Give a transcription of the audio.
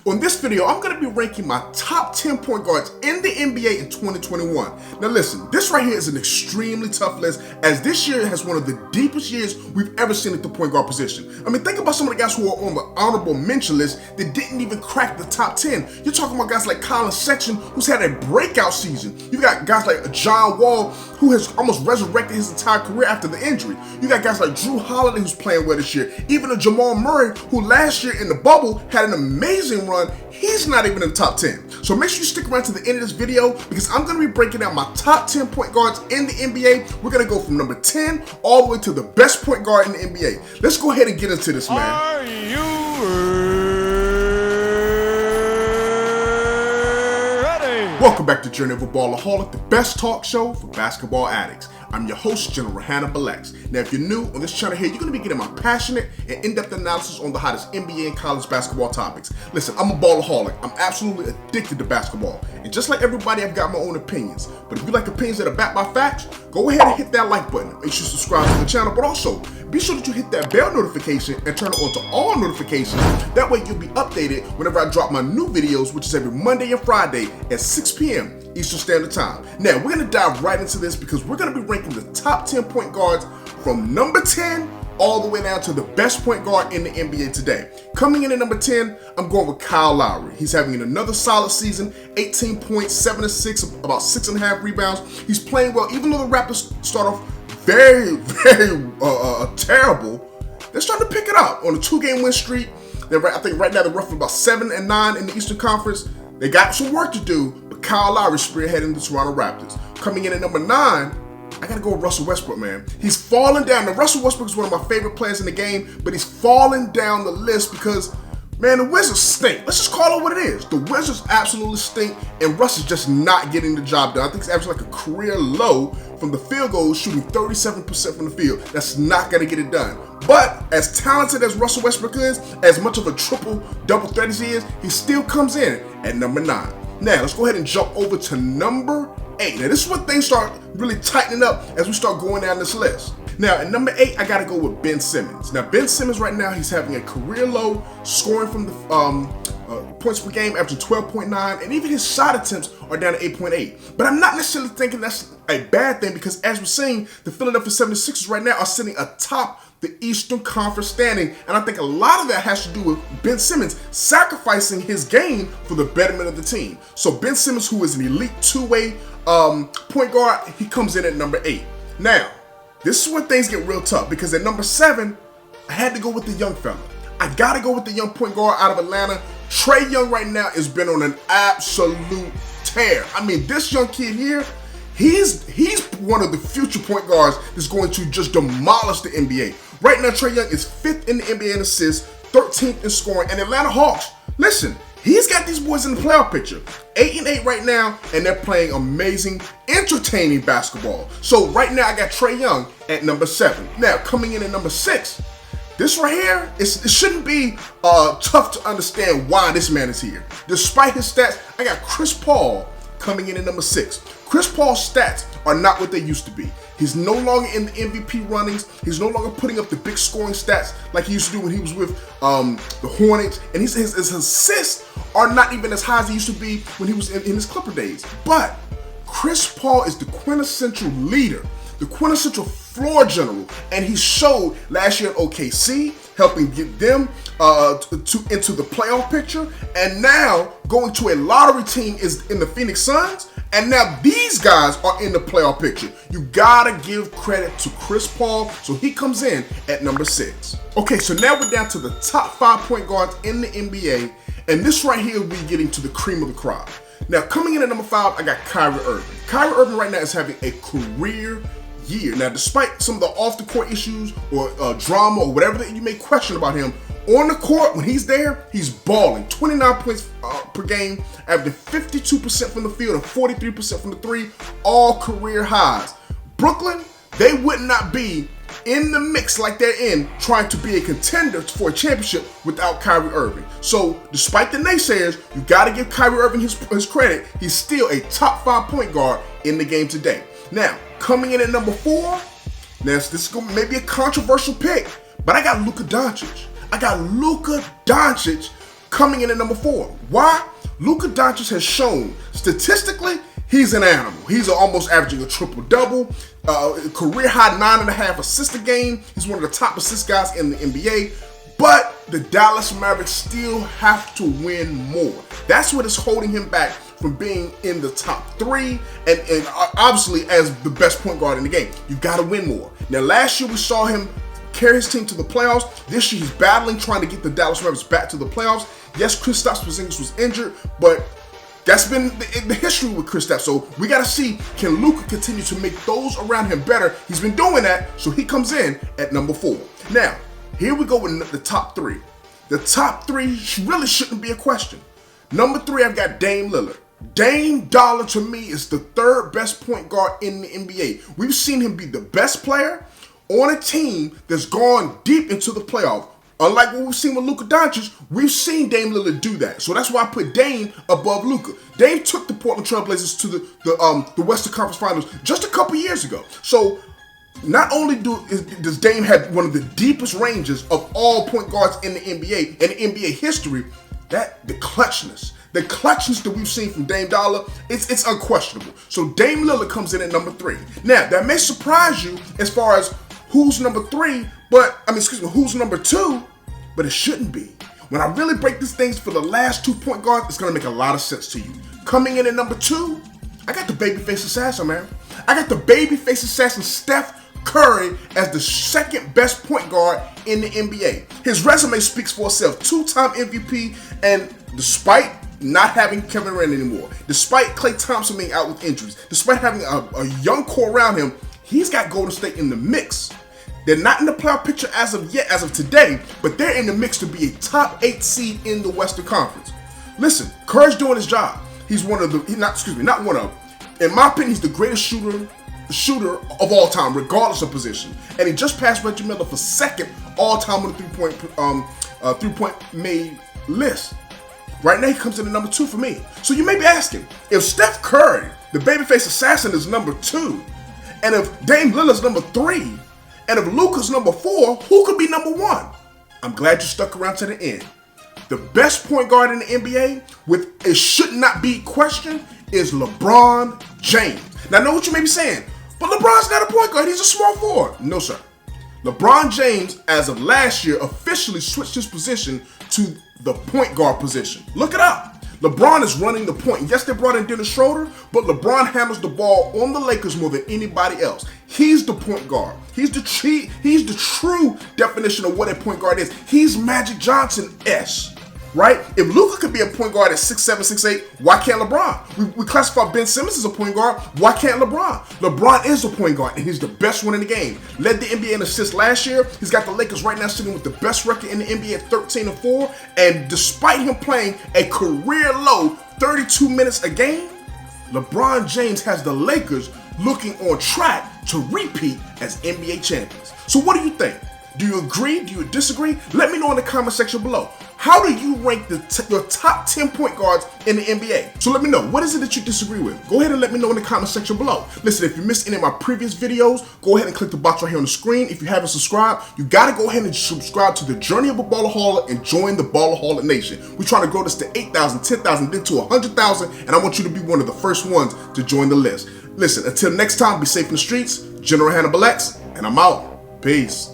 On this video, I'm going to be ranking my top 10 point guards in the NBA in 2021. Now listen, this right here is an extremely tough list, as this year has one of the deepest years we've ever seen at the point guard position. I mean, think about some of the guys who are on the honorable mention list that didn't even crack the top 10. You're talking about guys like Colin Sexton, who's had a breakout season. You got guys like John Wall, who has almost resurrected his entire career after the injury. You got guys like Drew Holiday, who's playing well this year. Even a Jamal Murray, who last year in the bubble had an amazing run. He's not even in the top 10. So make sure you stick around to the end of this video, because I'm going to be breaking down my top 10 point guards in the NBA. We're going to go from number 10 all the way to the best point guard in the NBA. Let's go ahead and get into this, man. Are you ready? Welcome back to Journey of a Ballaholic, the best talk show for basketball addicts. I'm your host, General Ballaholic. Now, if you're new on this channel here, you're going to be getting my passionate and in-depth analysis on the hottest NBA and college basketball topics. Listen, I'm a ballaholic. I'm absolutely addicted to basketball. And just like everybody, I've got my own opinions. But if you like opinions that are backed by facts, go ahead and hit that like button. Make sure you subscribe to the channel, but also be sure that you hit that bell notification and turn it on to all notifications. That way you'll be updated whenever I drop my new videos, which is every Monday and Friday at 6 p.m. Eastern Standard Time. Now, we're going to dive right into this, because we're going to be ranking the top 10 point guards from number 10 all the way down to the best point guard in the NBA today. Coming in at number 10, I'm going with Kyle Lowry. He's having another solid season, 18 points, 7 assists, about 6.5 rebounds. He's playing well, even though the Raptors start off very terrible. They're starting to pick it up on a 2-game win streak. I think right now they're roughly about 7-9 in the Eastern Conference. They got some work to do, but Kyle Lowry spearheading the Toronto Raptors. Coming in at number 9, I gotta go with Russell Westbrook, man. He's falling down. Now, Russell Westbrook is one of my favorite players in the game, but he's falling down the list because, man, the Wizards stink. Let's just call it what it is. The Wizards absolutely stink, and Russ is just not getting the job done. I think he's averaging like a career low from the field goal, shooting 37% from the field. That's not gonna get it done. But as talented as Russell Westbrook is, as much of a triple-double threat as he is, he still comes in at number 9. Now, let's go ahead and jump over to number 8. Now, this is when things start really tightening up as we start going down this list. Now, at number 8, I gotta go with Ben Simmons. Now, Ben Simmons right now, he's having a career low, scoring from the points per game, averaging 12.9, and even his shot attempts are down to 8.8. But I'm not necessarily thinking that's a bad thing, because as we're seeing, the Philadelphia 76ers right now are sitting atop the Eastern Conference standing, and I think a lot of that has to do with Ben Simmons sacrificing his game for the betterment of the team. So Ben Simmons, who is an elite two-way point guard, he comes in at number 8. Now, this is where things get real tough, because at number 7, I had to go with the young fella. I gotta go with the young point guard out of Atlanta. Trae Young right now has been on an absolute tear. I mean, this young kid here, he's one of the future point guards that's going to just demolish the NBA. Right now, Trae Young is 5th in the NBA in assists, 13th in scoring, and Atlanta Hawks, listen, he's got these boys in the playoff picture. 8-8 right now, and they're playing amazing, entertaining basketball. So right now, I got Trae Young at number 7. Now, coming in at number 6, this right here, it shouldn't be tough to understand why this man is here. Despite his stats, I got Chris Paul coming in at number 6. Chris Paul's stats are not what they used to be. He's no longer in the MVP runnings. He's no longer putting up the big scoring stats like he used to do when he was with the Hornets. And his assists are not even as high as he used to be when he was in his Clipper days. But Chris Paul is the quintessential leader, the quintessential floor general, and he showed last year at OKC, helping get them into the playoff picture, and now going to a lottery team is in the Phoenix Suns, and now these guys are in the playoff picture. You gotta give credit to Chris Paul, so he comes in at number 6. Okay, so now we're down to the top 5 point guards in the NBA, and this right here will be getting to the cream of the crop. Now, coming in at number 5, I got Kyrie Irving. Kyrie Irving right now is having a career year. Now, despite some of the off-the-court issues or drama or whatever that you may question about him, on the court, when he's there, he's balling. 29 points per game, averaging 52% from the field and 43% from the 3, all career highs. Brooklyn, they would not be in the mix like they're in, trying to be a contender for a championship without Kyrie Irving. So, despite the naysayers, you got to give Kyrie Irving his credit. He's still a top 5 point guard in the game today. Now, coming in at number 4, now this is maybe a controversial pick, but I got Luka Doncic. I got Luka Doncic Coming in at number 4. Why? Luka Doncic has shown statistically he's an animal. He's almost averaging a triple-double, career high 9.5 assists a game. He's one of the top assist guys in the NBA. But the Dallas Mavericks still have to win more. That's what is holding him back from being in the top 3 and obviously as the best point guard in the game. You've got to win more. Now, last year we saw him carry his team to the playoffs. This year he's battling, trying to get the Dallas Mavericks back to the playoffs. Yes, Kristaps Porzingis was injured, but that's been the history with Kristaps. So we got to see, can Luka continue to make those around him better? He's been doing that, so he comes in at number 4. Now, here we go with the top 3. The top 3 really shouldn't be a question. Number 3, I've got Dame Lillard. Dame Dollar, to me, is the 3rd best point guard in the NBA. We've seen him be the best player on a team that's gone deep into the playoff. Unlike what we've seen with Luka Doncic, we've seen Dame Lillard do that. So that's why I put Dame above Luka. Dame took the Portland Trail Blazers to the Western Conference Finals just a couple years ago. So not only does Dame have one of the deepest ranges of all point guards in the NBA and NBA history, that the clutchness that we've seen from Dame Dollar, it's unquestionable. So Dame Lillard comes in at number 3. Now, that may surprise you as far as who's number 3, who's number 2, but it shouldn't be. When I really break these things for the last 2 point guards, it's gonna make a lot of sense to you. Coming in at number 2, I got the babyface assassin, man. I got the babyface assassin Steph Curry as the 2nd best point guard in the NBA. His resume speaks for itself. 2-time MVP, and despite not having Kevin Durant anymore, despite Klay Thompson being out with injuries, despite having a young core around him, he's got Golden State in the mix. They're not in the playoff picture as of today, but they're in the mix to be a top 8 seed in the Western Conference. Listen, Curry's doing his job. He's in my opinion, he's the greatest shooter of all time, regardless of position. And he just passed Reggie Miller for 2nd all-time on the three-point made list. Right now, he comes in at number 2 for me. So you may be asking, if Steph Curry, the babyface assassin, is number 2, and if Dame Lillard's number 3, and if Luka's number 4, who could be number 1? I'm glad you stuck around to the end. The best point guard in the NBA, with it should not be questioned, is LeBron James. Now, I know what you may be saying, but LeBron's not a point guard. He's a small forward. No, sir. LeBron James, as of last year, officially switched his position to the point guard position. Look it up. LeBron is running the point. Yes, they brought in Dennis Schroeder, but LeBron handles the ball on the Lakers more than anybody else. He's the point guard. He's the true definition of what a point guard is. He's Magic Johnson-esque. Right? If Luka could be a point guard at 6'7", 6'8", why can't LeBron? We classify Ben Simmons as a point guard. Why can't LeBron? LeBron is a point guard, and he's the best one in the game. Led the NBA in assists last year. He's got the Lakers right now sitting with the best record in the NBA at 13-4. And despite him playing a career low 32 minutes a game, LeBron James has the Lakers looking on track to repeat as NBA champions. So what do you think? Do you agree? Do you disagree? Let me know in the comment section below. How do you rank your top 10 point guards in the NBA? So let me know, what is it that you disagree with? Go ahead and let me know in the comment section below. Listen, if you missed any of my previous videos, go ahead and click the box right here on the screen. If you haven't subscribed, you gotta go ahead and subscribe to the Journey of a Ballaholic and join the Ballaholic Nation. We're trying to grow this to 8,000, 10,000, then to 100,000, and I want you to be one of the first ones to join the list. Listen, until next time, be safe in the streets. General Hannibal X, and I'm out. Peace.